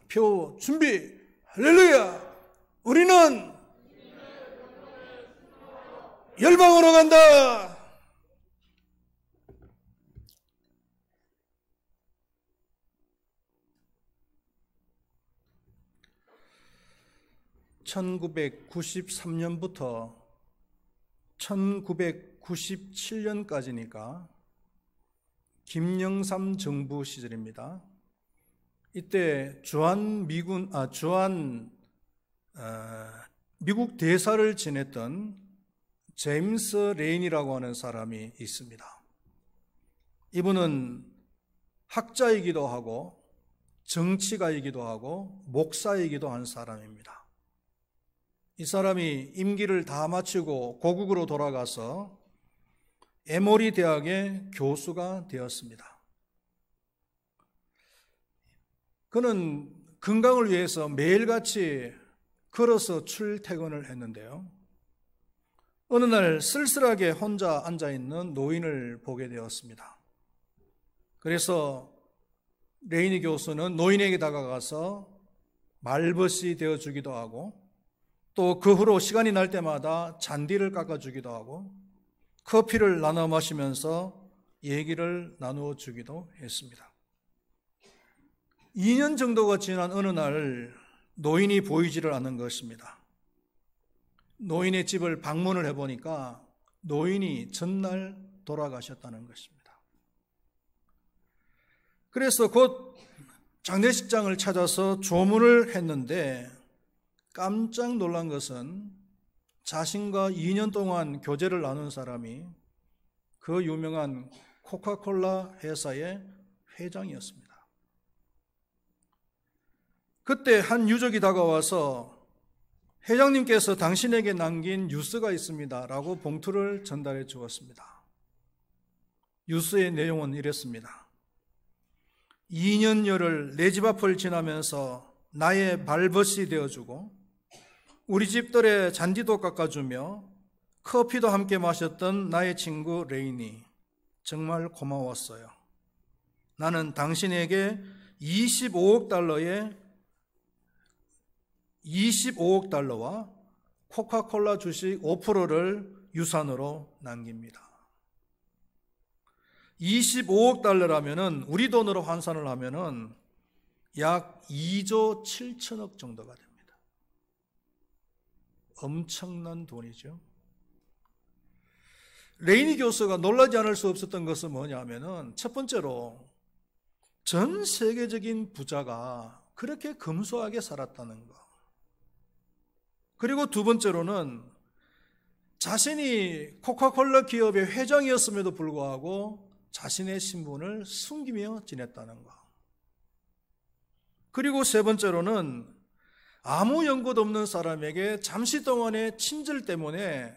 표 준비. 할렐루야. 우리는 열방으로 간다. (1993년부터) 1997년까지니까 김영삼 정부 시절입니다. 이때 미국 대사를 지냈던 제임스 레인이라고 하는 사람이 있습니다. 이분은 학자이기도 하고 정치가이기도 하고 목사이기도 한 사람입니다. 이 사람이 임기를 다 마치고 고국으로 돌아가서 에모리 대학의 교수가 되었습니다. 그는 건강을 위해서 매일같이 걸어서 출퇴근을 했는데요. 어느 날 쓸쓸하게 혼자 앉아있는 노인을 보게 되었습니다. 그래서 레이니 교수는 노인에게 다가가서 말벗이 되어주기도 하고 또 그 후로 시간이 날 때마다 잔디를 깎아주기도 하고 커피를 나눠 마시면서 얘기를 나누어 주기도 했습니다. 2년 정도가 지난 어느 날 노인이 보이지를 않는 것입니다. 노인의 집을 방문을 해보니까 노인이 전날 돌아가셨다는 것입니다. 그래서 곧 장례식장을 찾아서 조문을 했는데 깜짝 놀란 것은 자신과 2년 동안 교제를 나눈 사람이 그 유명한 코카콜라 회사의 회장이었습니다. 그때 한 유족이 다가와서 회장님께서 당신에게 남긴 뉴스가 있습니다 라고 봉투를 전달해 주었습니다. 뉴스의 내용은 이랬습니다. 2년여를 내 집 앞을 지나면서 나의 발벗이 되어주고 우리 집들의 잔디도 깎아주며 커피도 함께 마셨던 나의 친구 레인이 정말 고마웠어요. 나는 당신에게 25억 달러와 코카콜라 주식 5%를 유산으로 남깁니다. 25억 달러라면은 우리 돈으로 환산을 하면은 약 2조 7천억 정도가 됩니다. 엄청난 돈이죠. 레이니 교수가 놀라지 않을 수 없었던 것은 뭐냐면은 첫 번째로 전 세계적인 부자가 그렇게 검소하게 살았다는 것. 그리고 두 번째로는 자신이 코카콜라 기업의 회장이었음에도 불구하고 자신의 신분을 숨기며 지냈다는 것. 그리고 세 번째로는 아무 연고도 없는 사람에게 잠시 동안의 친절 때문에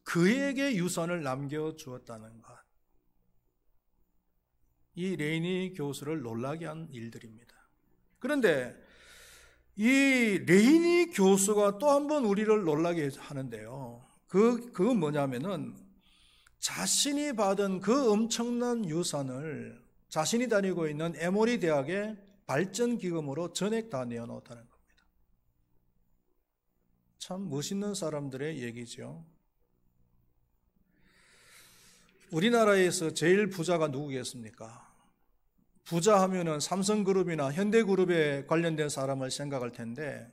그에게 유산을 남겨주었다는 것. 이 레이니 교수를 놀라게 한 일들입니다. 그런데 이 레이니 교수가 또 한 번 우리를 놀라게 하는데요. 그건 뭐냐면은 자신이 받은 그 엄청난 유산을 자신이 다니고 있는 에모리 대학의 발전기금으로 전액 다 내어놓았다는 겁니다. 참 멋있는 사람들의 얘기죠. 우리나라에서 제일 부자가 누구겠습니까? 부자 하면은 삼성그룹이나 현대그룹에 관련된 사람을 생각할 텐데,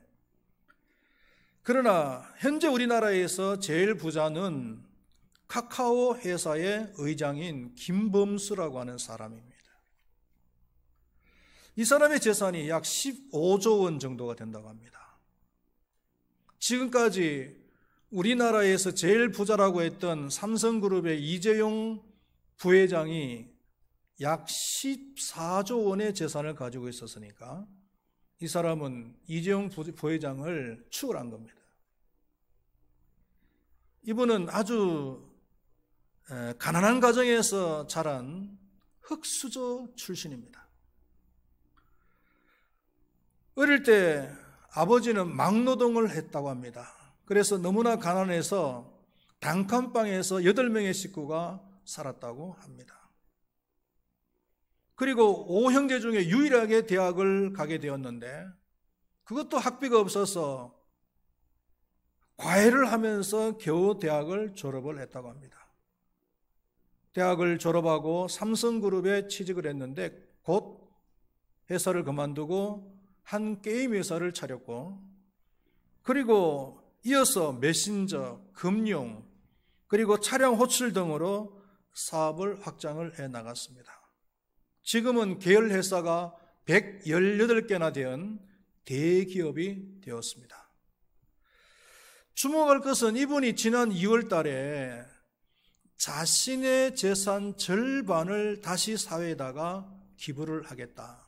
그러나 현재 우리나라에서 제일 부자는 카카오 회사의 의장인 김범수라고 하는 사람입니다. 이 사람의 재산이 약 15조 원 정도가 된다고 합니다. 지금까지 우리나라에서 제일 부자라고 했던 삼성그룹의 이재용 부회장이 약 14조 원의 재산을 가지고 있었으니까 이 사람은 이재용 부회장을 추월한 겁니다. 이분은 아주 가난한 가정에서 자란 흙수저 출신입니다. 어릴 때 아버지는 막노동을 했다고 합니다. 그래서 너무나 가난해서 단칸방에서 8명의 식구가 살았다고 합니다. 그리고 5형제 중에 유일하게 대학을 가게 되었는데 그것도 학비가 없어서 과외를 하면서 겨우 대학을 졸업을 했다고 합니다. 대학을 졸업하고 삼성그룹에 취직을 했는데 곧 회사를 그만두고 한 게임 회사를 차렸고, 그리고 이어서 메신저, 금융, 그리고 차량 호출 등으로 사업을 확장을 해 나갔습니다. 지금은 계열 회사가 118개나 된 대기업이 되었습니다. 주목할 것은 이분이 지난 2월 달에 자신의 재산 절반을 다시 사회에다가 기부를 하겠다.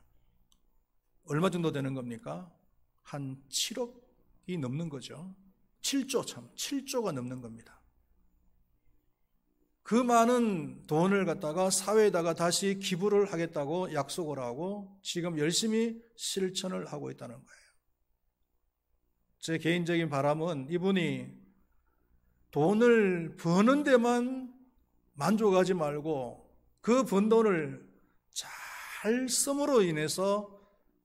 얼마 정도 되는 겁니까? 한 7억이 넘는 거죠. 7조가 넘는 겁니다. 그 많은 돈을 갖다가 사회에다가 다시 기부를 하겠다고 약속을 하고 지금 열심히 실천을 하고 있다는 거예요. 제 개인적인 바람은 이분이 돈을 버는 데만 만족하지 말고 그 번 돈을 잘 씀으로 인해서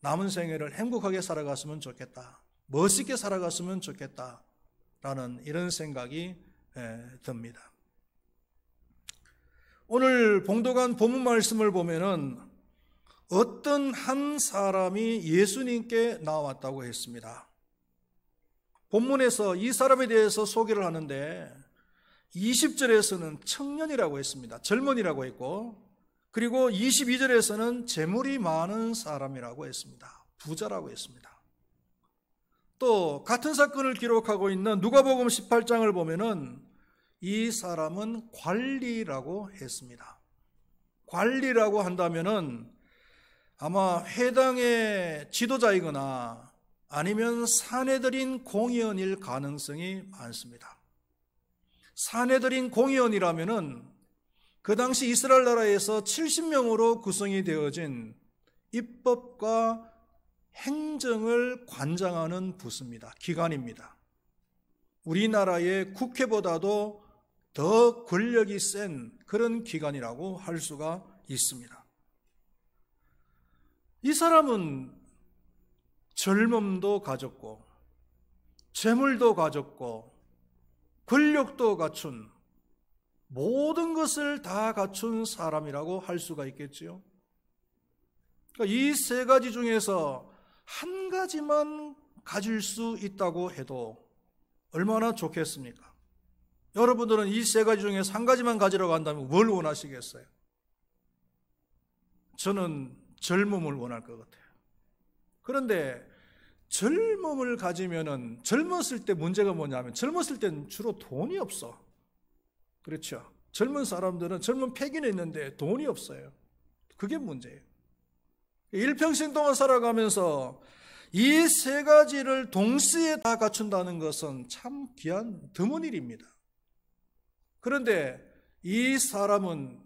남은 생애를 행복하게 살아갔으면 좋겠다, 멋있게 살아갔으면 좋겠다라는 이런 생각이 듭니다. 오늘 봉독한 본문 말씀을 보면은 어떤 한 사람이 예수님께 나왔다고 했습니다. 본문에서 이 사람에 대해서 소개를 하는데 20절에서는 청년이라고 했습니다. 젊은이라고 했고, 그리고 22절에서는 재물이 많은 사람이라고 했습니다. 부자라고 했습니다. 또 같은 사건을 기록하고 있는 누가복음 18장을 보면은 이 사람은 관리라고 했습니다. 관리라고 한다면은 아마 회당의 지도자이거나 아니면 사내들인 공의원일 가능성이 많습니다. 사내들인 공의원이라면은 그 당시 이스라엘 나라에서 70명으로 구성이 되어진 입법과 행정을 관장하는 부서입니다. 기관입니다. 우리나라의 국회보다도 더 권력이 센 그런 기관이라고 할 수가 있습니다. 이 사람은 젊음도 가졌고 재물도 가졌고 권력도 갖춘, 모든 것을 다 갖춘 사람이라고 할 수가 있겠지요. 그러니까 이 세 가지 중에서 한 가지만 가질 수 있다고 해도 얼마나 좋겠습니까? 여러분들은 이 세 가지 중에서 한 가지만 가지라고 한다면 뭘 원하시겠어요? 저는 젊음을 원할 것 같아요. 그런데 젊음을 가지면은 젊었을 때 문제가 뭐냐면 젊었을 때는 주로 돈이 없어. 그렇죠? 젊은 사람들은 젊은 패기는 있는데 돈이 없어요. 그게 문제예요. 일평생 동안 살아가면서 이 세 가지를 동시에 다 갖춘다는 것은 참 귀한 드문 일입니다. 그런데 이 사람은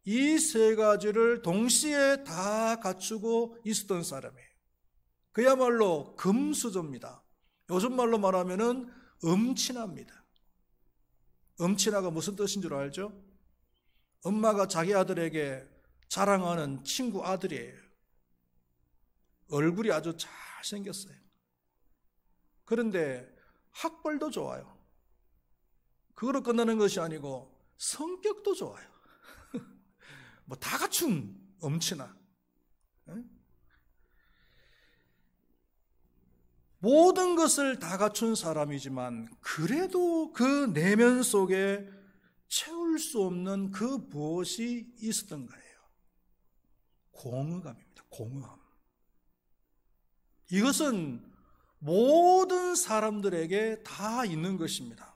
이 세 가지를 동시에 다 갖추고 있었던 사람이에요. 그야말로 금수저입니다. 요즘 말로 말하면은 엄친아입니다. 엄친아가 무슨 뜻인 줄 알죠? 엄마가 자기 아들에게 자랑하는 친구 아들이에요. 얼굴이 아주 잘생겼어요. 그런데 학벌도 좋아요. 그거로 끝나는 것이 아니고 성격도 좋아요. 뭐 다 갖춘 엄친아. 모든 것을 다 갖춘 사람이지만 그래도 그 내면 속에 채울 수 없는 그 무엇이 있었던 거예요. 공허감입니다. 공허함. 이것은 모든 사람들에게 다 있는 것입니다.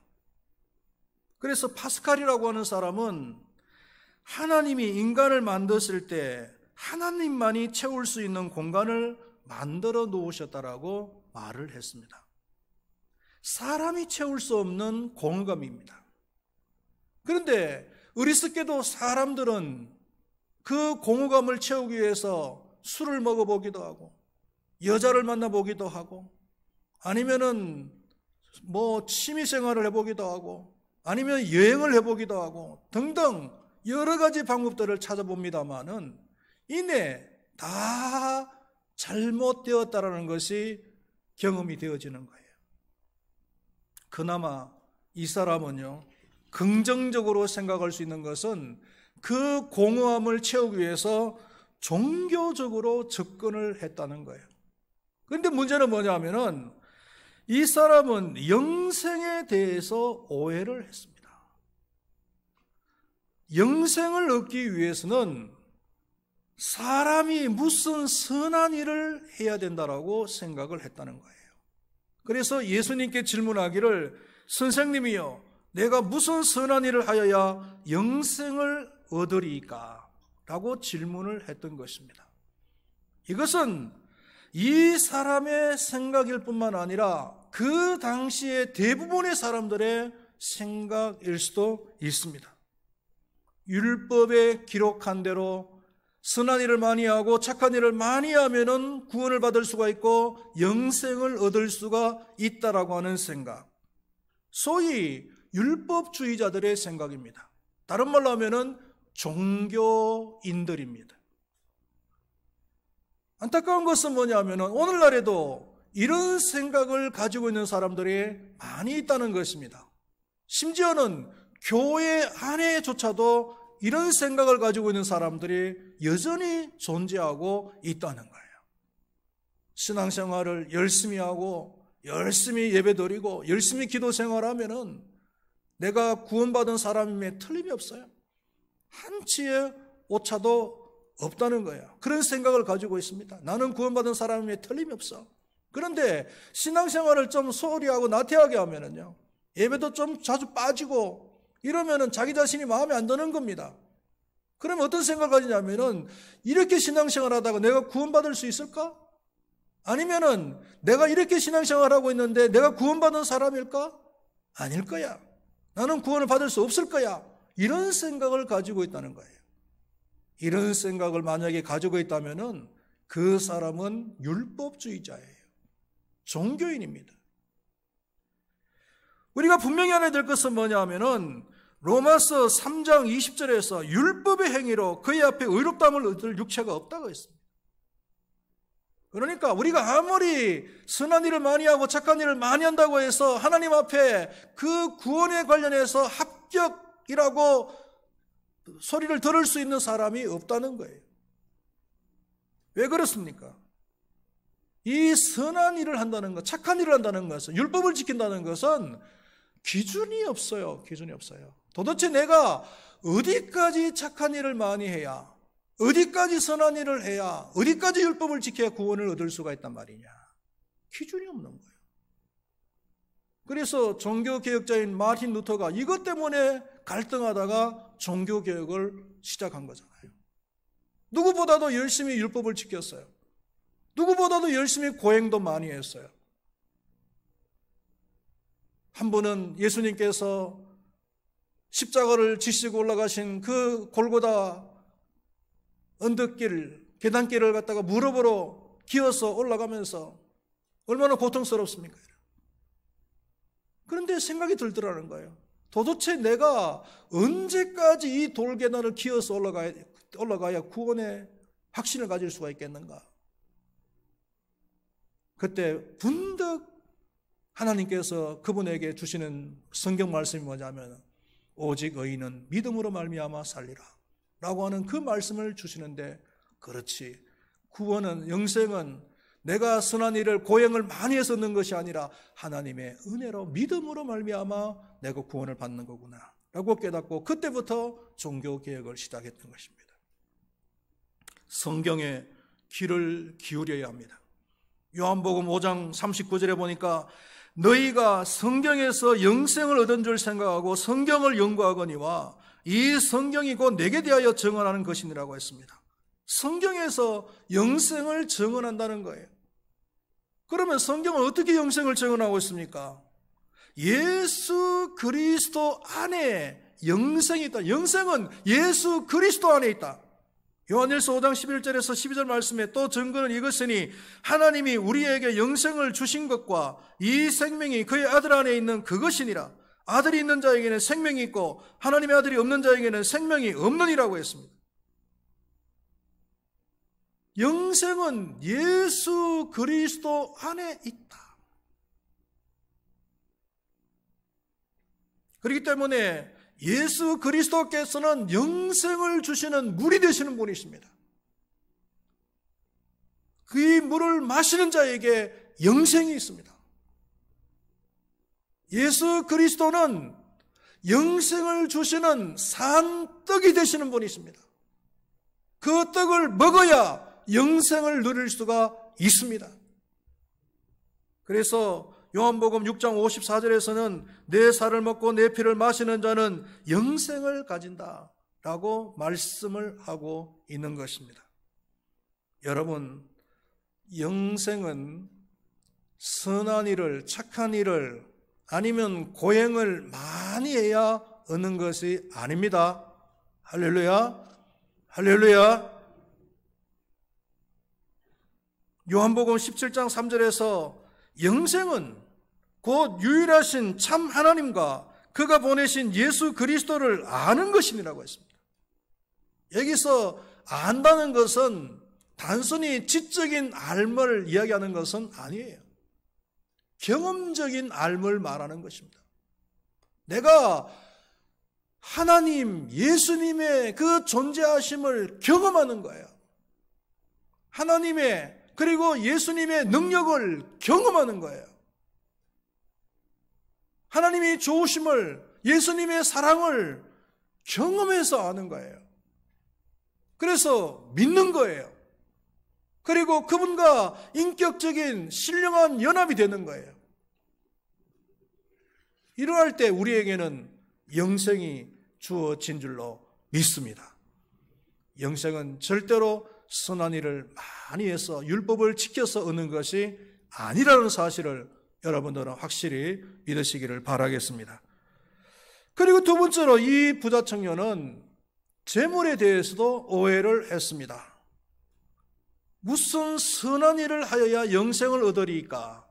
그래서 파스칼이라고 하는 사람은 하나님이 인간을 만드실 때 하나님만이 채울 수 있는 공간을 만들어 놓으셨다라고 말을 했습니다. 사람이 채울 수 없는 공허감입니다. 그런데 어리석게도 사람들은 그 공허감을 채우기 위해서 술을 먹어보기도 하고 여자를 만나보기도 하고 아니면은 뭐 취미생활을 해보기도 하고 아니면 여행을 해보기도 하고 등등 여러 가지 방법들을 찾아봅니다만은 이내 다 잘못되었다라는 것이 경험이 되어지는 거예요. 그나마 이 사람은요, 긍정적으로 생각할 수 있는 것은 그 공허함을 채우기 위해서 종교적으로 접근을 했다는 거예요. 그런데 문제는 뭐냐면은 이 사람은 영생에 대해서 오해를 했습니다. 영생을 얻기 위해서는 사람이 무슨 선한 일을 해야 된다라고 생각을 했다는 거예요. 그래서 예수님께 질문하기를, 선생님이요, 내가 무슨 선한 일을 하여야 영생을 얻으리까? 라고 질문을 했던 것입니다. 이것은 이 사람의 생각일 뿐만 아니라 그 당시에 대부분의 사람들의 생각일 수도 있습니다. 율법에 기록한 대로 선한 일을 많이 하고 착한 일을 많이 하면은 구원을 받을 수가 있고 영생을 얻을 수가 있다라고 하는 생각, 소위 율법주의자들의 생각입니다. 다른 말로 하면은 종교인들입니다. 안타까운 것은 뭐냐면은 오늘날에도 이런 생각을 가지고 있는 사람들이 많이 있다는 것입니다. 심지어는 교회 안에조차도 이런 생각을 가지고 있는 사람들이 여전히 존재하고 있다는 거예요. 신앙생활을 열심히 하고 열심히 예배드리고 열심히 기도 생활하면은 내가 구원받은 사람임에 틀림이 없어요. 한치의 오차도 없다는 거예요. 그런 생각을 가지고 있습니다. 나는 구원받은 사람임에 틀림이 없어. 그런데 신앙생활을 좀 소홀히 하고 나태하게 하면은요, 예배도 좀 자주 빠지고 이러면은 자기 자신이 마음에 안 드는 겁니다. 그러면 어떤 생각을 가지냐면은, 이렇게 신앙생활 하다가 내가 구원받을 수 있을까? 아니면은 내가 이렇게 신앙생활 하고 있는데 내가 구원받은 사람일까? 아닐 거야. 나는 구원을 받을 수 없을 거야. 이런 생각을 가지고 있다는 거예요. 이런 생각을 만약에 가지고 있다면은 그 사람은 율법주의자예요. 종교인입니다. 우리가 분명히 알아야 될 것은 뭐냐면은 로마서 3장 20절에서 율법의 행위로 그의 앞에 의롭다함을 얻을 육체가 없다고 했습니다. 그러니까 우리가 아무리 선한 일을 많이 하고 착한 일을 많이 한다고 해서 하나님 앞에 그 구원에 관련해서 합격이라고 소리를 들을 수 있는 사람이 없다는 거예요. 왜 그렇습니까? 이 선한 일을 한다는 것, 착한 일을 한다는 것은, 율법을 지킨다는 것은 기준이 없어요. 기준이 없어요. 도대체 내가 어디까지 착한 일을 많이 해야, 어디까지 선한 일을 해야, 어디까지 율법을 지켜야 구원을 얻을 수가 있단 말이냐. 기준이 없는 거예요. 그래서 종교개혁자인 마틴 루터가 이것 때문에 갈등하다가 종교개혁을 시작한 거잖아요. 누구보다도 열심히 율법을 지켰어요. 누구보다도 열심히 고행도 많이 했어요. 한 분은 예수님께서 십자가를 지시고 올라가신 그 골고다 언덕길, 계단길을 갖다가 무릎으로 기어서 올라가면서 얼마나 고통스럽습니까? 그런데 생각이 들더라는 거예요. 도대체 내가 언제까지 이 돌계단을 기어서 올라가야 구원의 확신을 가질 수가 있겠는가? 그때 문득 하나님께서 그분에게 주시는 성경 말씀이 뭐냐면, 오직 의인은 믿음으로 말미암아 살리라 라고 하는 그 말씀을 주시는데, 그렇지, 구원은, 영생은 내가 선한 일을, 고행을 많이 해서 얻는 것이 아니라 하나님의 은혜로 믿음으로 말미암아 내가 구원을 받는 거구나 라고 깨닫고, 그때부터 종교개혁을 시작했던 것입니다. 성경에 귀를 기울여야 합니다. 요한복음 5장 39절에 보니까 너희가 성경에서 영생을 얻은 줄 생각하고 성경을 연구하거니와 이 성경이 곧 내게 대하여 증언하는 것이니라고 했습니다. 성경에서 영생을 증언한다는 거예요. 그러면 성경은 어떻게 영생을 증언하고 있습니까? 예수 그리스도 안에 영생이 있다. 영생은 예수 그리스도 안에 있다. 요한일서 5장 11절에서 12절 말씀에 또 증거는 이것이니 하나님이 우리에게 영생을 주신 것과 이 생명이 그의 아들 안에 있는 그것이니라. 아들이 있는 자에게는 생명이 있고 하나님의 아들이 없는 자에게는 생명이 없느니라고 했습니다. 영생은 예수 그리스도 안에 있다. 그렇기 때문에 예수 그리스도께서는 영생을 주시는 물이 되시는 분이십니다. 그 물을 마시는 자에게 영생이 있습니다. 예수 그리스도는 영생을 주시는 산 떡이 되시는 분이십니다. 그 떡을 먹어야 영생을 누릴 수가 있습니다. 그래서 요한복음 6장 54절에서는 내 살을 먹고 내 피를 마시는 자는 영생을 가진다 라고 말씀을 하고 있는 것입니다. 여러분, 영생은 선한 일을, 착한 일을, 아니면 고행을 많이 해야 얻는 것이 아닙니다. 할렐루야, 할렐루야. 요한복음 17장 3절에서 영생은 곧 유일하신 참 하나님과 그가 보내신 예수 그리스도를 아는 것이니라고 했습니다. 여기서 안다는 것은 단순히 지적인 알을 이야기하는 것은 아니에요. 경험적인 알을 말하는 것입니다. 내가 하나님, 예수님의 그 존재하심을 경험하는 거예요. 하나님의 그리고 예수님의 능력을 경험하는 거예요. 하나님의 좋으심을, 예수님의 사랑을 경험해서 아는 거예요. 그래서 믿는 거예요. 그리고 그분과 인격적인 신령한 연합이 되는 거예요. 이러할 때 우리에게는 영생이 주어진 줄로 믿습니다. 영생은 절대로 선한 일을 많이 해서 율법을 지켜서 얻는 것이 아니라는 사실을 여러분들은 확실히 믿으시기를 바라겠습니다. 그리고 두 번째로 이 부자 청년은 재물에 대해서도 오해를 했습니다. 무슨 선한 일을 하여야 영생을 얻으리까?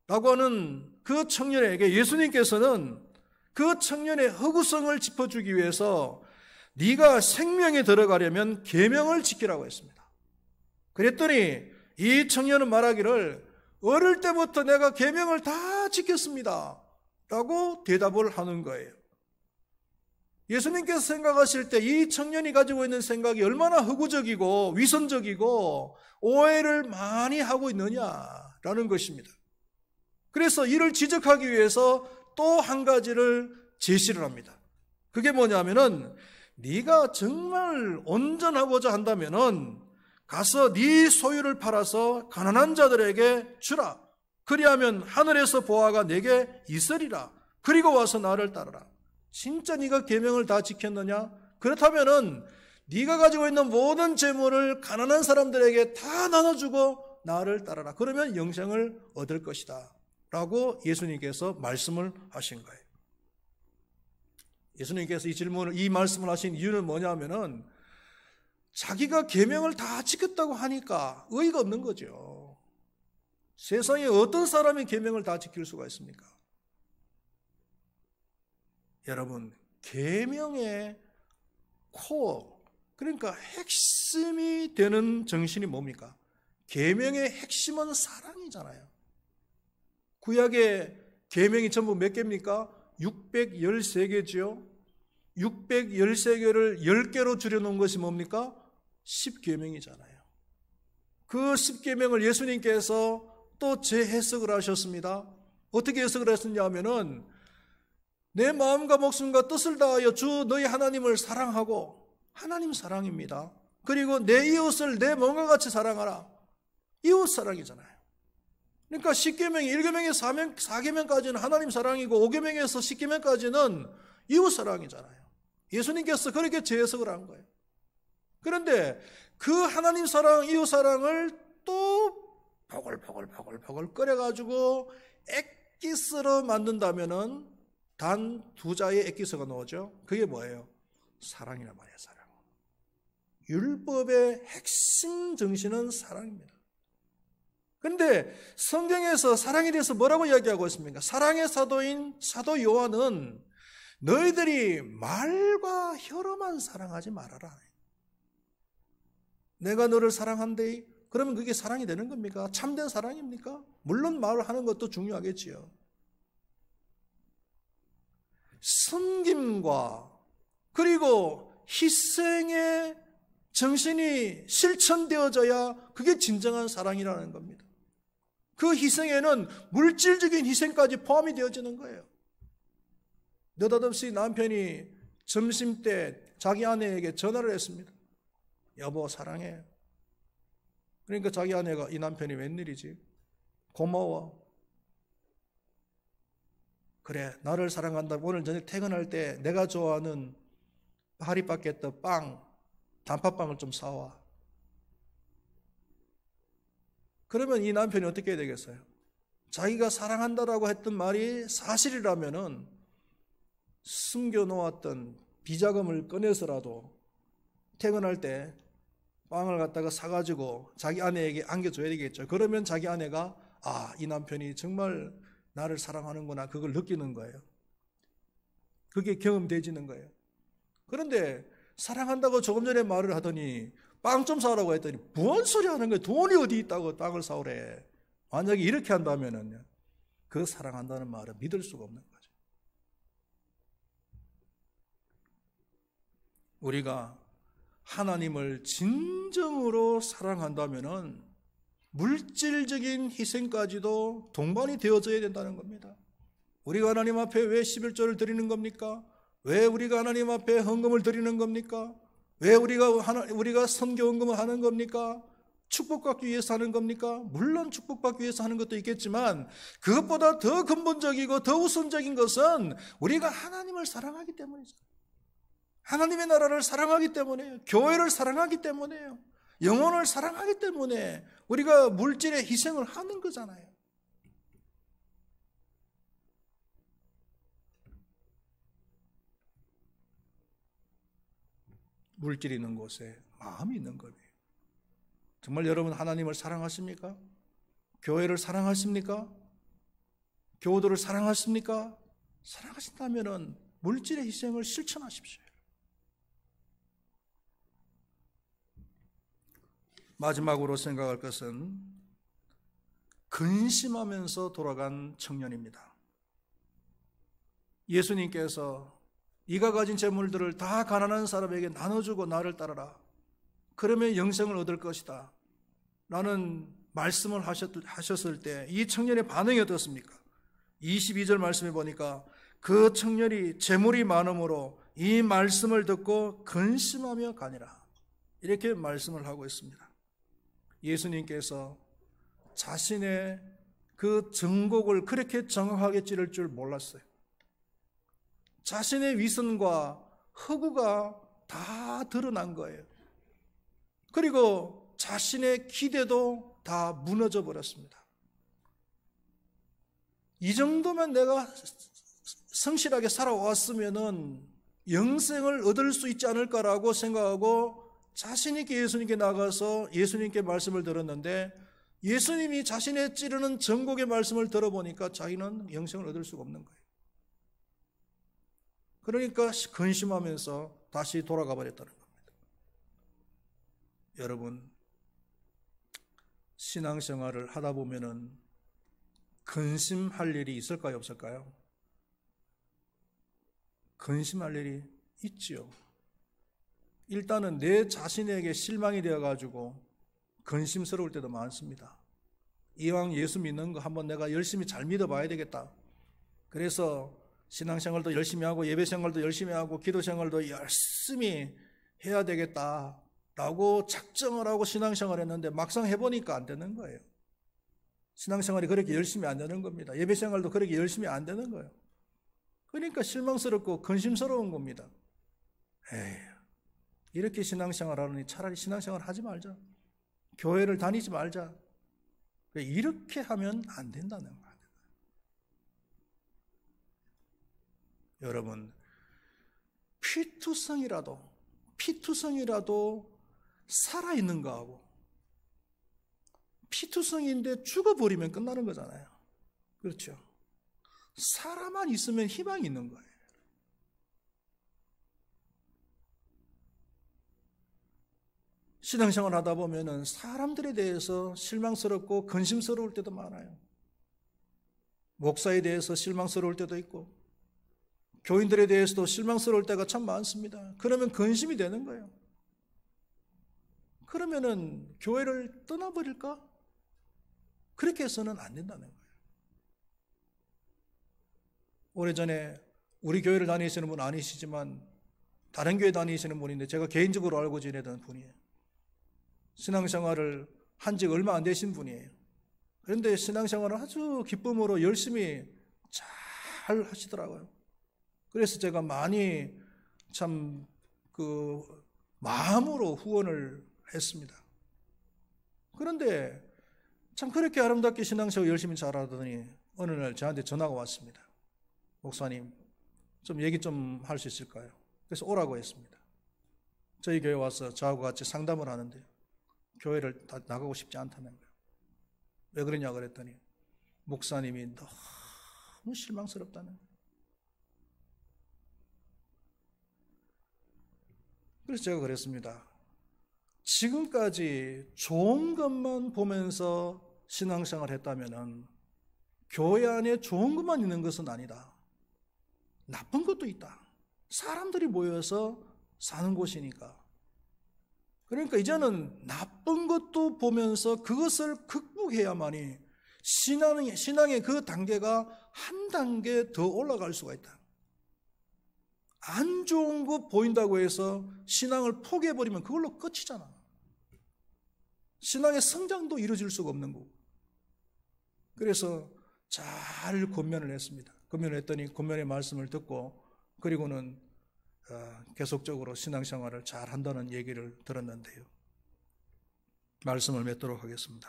라고 하는 그 청년에게 예수님께서는 그 청년의 허구성을 짚어주기 위해서 네가 생명에 들어가려면 계명을 지키라고 했습니다. 그랬더니 이 청년은 말하기를 어릴 때부터 내가 계명을 다 지켰습니다 라고 대답을 하는 거예요. 예수님께서 생각하실 때 이 청년이 가지고 있는 생각이 얼마나 허구적이고 위선적이고 오해를 많이 하고 있느냐라는 것입니다. 그래서 이를 지적하기 위해서 또 한 가지를 제시를 합니다. 그게 뭐냐면은 네가 정말 온전하고자 한다면은 가서 네 소유를 팔아서 가난한 자들에게 주라. 그리하면 하늘에서 보화가 내게 있으리라. 그리고 와서 나를 따르라. 진짜 네가 계명을 다 지켰느냐? 그렇다면은 네가 가지고 있는 모든 재물을 가난한 사람들에게 다 나눠주고 나를 따르라. 그러면 영생을 얻을 것이다 라고 예수님께서 말씀을 하신 거예요. 예수님께서 이 말씀을 하신 이유는 뭐냐면은 자기가 계명을 다 지켰다고 하니까 의의가 없는 거죠. 세상에 어떤 사람이 계명을 다 지킬 수가 있습니까? 여러분, 계명의 코어, 그러니까 핵심이 되는 정신이 뭡니까? 계명의 핵심은 사랑이잖아요. 구약의 계명이 전부 몇 개입니까? 613개지요. 613개를 10개로 줄여놓은 것이 뭡니까? 10계명이잖아요. 그 10계명을 예수님께서 또 재해석을 하셨습니다. 어떻게 해석을 했느냐 하면은 내 마음과 목숨과 뜻을 다하여 주 너희 하나님을 사랑하고, 하나님 사랑입니다. 그리고 내 이웃을 내 몸과 같이 사랑하라. 이웃 사랑이잖아요. 그러니까 10계명이 1계명에서 4계명까지는 하나님 사랑이고 5계명에서 10계명까지는 이웃 사랑이잖아요. 예수님께서 그렇게 재해석을 한 거예요. 그런데 그 하나님 사랑, 이웃 사랑을 또 보글보글 끓여가지고 액기스로 만든다면은 단 2자의 액기스가 나오죠. 그게 뭐예요? 사랑이란 말이에요. 사랑. 율법의 핵심 정신은 사랑입니다. 그런데 성경에서 사랑에 대해서 뭐라고 이야기하고 있습니까? 사랑의 사도인 사도 요한은 너희들이 말과 혀로만 사랑하지 말아라. 내가 너를 사랑한대. 그러면 그게 사랑이 되는 겁니까? 참된 사랑입니까? 물론 말을 하는 것도 중요하겠지요. 섬김과 그리고 희생의 정신이 실천되어져야 그게 진정한 사랑이라는 겁니다. 그 희생에는 물질적인 희생까지 포함이 되어지는 거예요. 느닷없이 남편이 점심때 자기 아내에게 전화를 했습니다. 여보 사랑해. 그러니까 자기 아내가 이 남편이 웬일이지? 고마워. 그래 나를 사랑한다고 오늘 저녁 퇴근할 때 내가 좋아하는 파리바게뜨 빵 단팥빵을 좀 사와. 그러면 이 남편이 어떻게 해야 되겠어요? 자기가 사랑한다라고 했던 말이 사실이라면은 숨겨놓았던 비자금을 꺼내서라도 퇴근할 때 빵을 갖다가 사가지고 자기 아내에게 안겨줘야 되겠죠. 그러면 자기 아내가 이 남편이 정말 나를 사랑하는구나 그걸 느끼는 거예요. 그게 경험되지는 거예요. 그런데 사랑한다고 조금 전에 말을 하더니 빵 좀 사오라고 했더니 뭔 소리 하는 거예요. 돈이 어디 있다고 빵을 사오래. 만약에 이렇게 한다면은 그 사랑한다는 말을 믿을 수가 없는 거죠. 우리가 하나님을 진정으로 사랑한다면은 물질적인 희생까지도 동반이 되어져야 된다는 겁니다. 우리가 하나님 앞에 왜 11조를 드리는 겁니까? 왜 우리가 하나님 앞에 헌금을 드리는 겁니까? 왜 우리가 선교 헌금을 하는 겁니까? 축복받기 위해서 하는 겁니까? 물론 축복받기 위해서 하는 것도 있겠지만 그것보다 더 근본적이고 더 우선적인 것은 우리가 하나님을 사랑하기 때문이죠. 하나님의 나라를 사랑하기 때문에요. 교회를 사랑하기 때문에요. 영혼을 사랑하기 때문에 우리가 물질의 희생을 하는 거잖아요. 물질이 있는 곳에 마음이 있는 거예요. 정말 여러분 하나님을 사랑하십니까? 교회를 사랑하십니까? 교우들을 사랑하십니까? 사랑하신다면 물질의 희생을 실천하십시오. 마지막으로 생각할 것은 근심하면서 돌아간 청년입니다. 예수님께서 네가 가진 재물들을 다 가난한 사람에게 나눠주고 나를 따르라. 그러면 영생을 얻을 것이다. 라는 말씀을 하셨을 때 이 청년의 반응이 어떻습니까? 22절 말씀에 보니까 그 청년이 재물이 많음으로 이 말씀을 듣고 근심하며 가니라. 이렇게 말씀을 하고 있습니다. 예수님께서 자신의 그 정곡을 그렇게 정확하게 찌를 줄 몰랐어요. 자신의 위선과 허구가 다 드러난 거예요. 그리고 자신의 기대도 다 무너져 버렸습니다. 이 정도면 내가 성실하게 살아왔으면은 영생을 얻을 수 있지 않을까라고 생각하고 자신 있게 예수님께 나가서 예수님께 말씀을 들었는데 예수님이 자신의 찌르는 정곡의 말씀을 들어보니까 자기는 영생을 얻을 수가 없는 거예요. 그러니까 근심하면서 다시 돌아가 버렸다는 겁니다. 여러분, 신앙생활을 하다 보면은 근심할 일이 있을까요, 없을까요? 근심할 일이 있지요. 일단은 내 자신에게 실망이 되어가지고 근심스러울 때도 많습니다. 이왕 예수 믿는 거 한번 내가 열심히 잘 믿어봐야 되겠다. 그래서 신앙생활도 열심히 하고 예배생활도 열심히 하고 기도생활도 열심히 해야 되겠다라고 작정을 하고 신앙생활을 했는데 막상 해보니까 안 되는 거예요. 신앙생활이 그렇게 열심히 안 되는 겁니다. 예배생활도 그렇게 열심히 안 되는 거예요. 그러니까 실망스럽고 근심스러운 겁니다. 에이, 이렇게 신앙생활 하느니 차라리 신앙생활 하지 말자. 교회를 다니지 말자. 이렇게 하면 안 된다는 거예요. 여러분, 피투성이라도 살아있는 거하고 피투성인데 죽어버리면 끝나는 거잖아요. 그렇죠? 살아만 있으면 희망이 있는 거예요. 신앙생활 하다 보면은 사람들에 대해서 실망스럽고 근심스러울 때도 많아요. 목사에 대해서 실망스러울 때도 있고, 교인들에 대해서도 실망스러울 때가 참 많습니다. 그러면 근심이 되는 거예요. 그러면은 교회를 떠나버릴까? 그렇게 해서는 안 된다는 거예요. 오래전에 우리 교회를 다니시는 분 아니시지만 다른 교회 다니시는 분인데 제가 개인적으로 알고 지내던 분이에요. 신앙생활을 한 지 얼마 안 되신 분이에요. 그런데 신앙생활을 아주 기쁨으로 열심히 잘 하시더라고요. 그래서 제가 많이 참 마음으로 후원을 했습니다. 그런데 참 그렇게 아름답게 신앙생활 열심히 잘하더니 어느 날 저한테 전화가 왔습니다. 목사님, 좀 얘기 좀 할 수 있을까요? 그래서 오라고 했습니다. 저희 교회 와서 저하고 같이 상담을 하는데 교회를 다 나가고 싶지 않다는 거예요. 왜 그러냐 그랬더니 목사님이 너무 실망스럽다는 거예요. 그래서 제가 그랬습니다. 지금까지 좋은 것만 보면서 신앙생활을 했다면 교회 안에 좋은 것만 있는 것은 아니다. 나쁜 것도 있다. 사람들이 모여서 사는 곳이니까. 그러니까 이제는 나쁜 것도 보면서 그것을 극복해야만이 신앙의 그 단계가 한 단계 더 올라갈 수가 있다. 안 좋은 거 보인다고 해서 신앙을 포기해버리면 그걸로 끝이잖아. 신앙의 성장도 이루어질 수가 없는 거고. 그래서 잘 권면을 했습니다. 권면을 했더니 권면의 말씀을 듣고 그리고는 계속적으로 신앙생활을 잘 한다는 얘기를 들었는데요. 말씀을 맺도록 하겠습니다.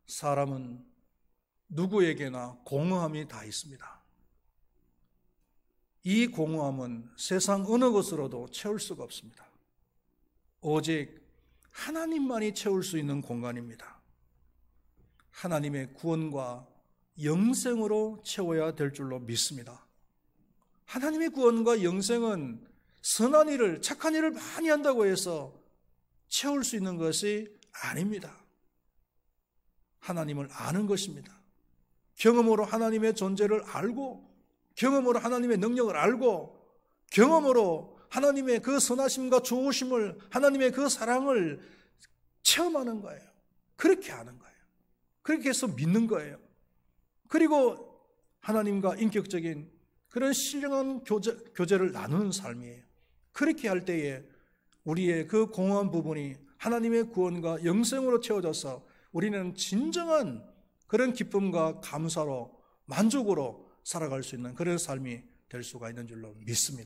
사람은 누구에게나 공허함이 다 있습니다. 이 공허함은 세상 어느 것으로도 채울 수가 없습니다. 오직 하나님만이 채울 수 있는 공간입니다. 하나님의 구원과 영생으로 채워야 될 줄로 믿습니다. 하나님의 구원과 영생은 선한 일을, 착한 일을 많이 한다고 해서 채울 수 있는 것이 아닙니다. 하나님을 아는 것입니다. 경험으로 하나님의 존재를 알고, 경험으로 하나님의 능력을 알고, 경험으로 하나님의 그 선하심과 좋으심을, 하나님의 그 사랑을 체험하는 거예요. 그렇게 아는 거예요. 그렇게 해서 믿는 거예요. 그리고 하나님과 인격적인 그런 신령한 교제를 나누는 삶이에요. 그렇게 할 때에 우리의 그 공허한 부분이 하나님의 구원과 영생으로 채워져서 우리는 진정한 그런 기쁨과 감사로 만족으로 살아갈 수 있는 그런 삶이 될 수가 있는 줄로 믿습니다.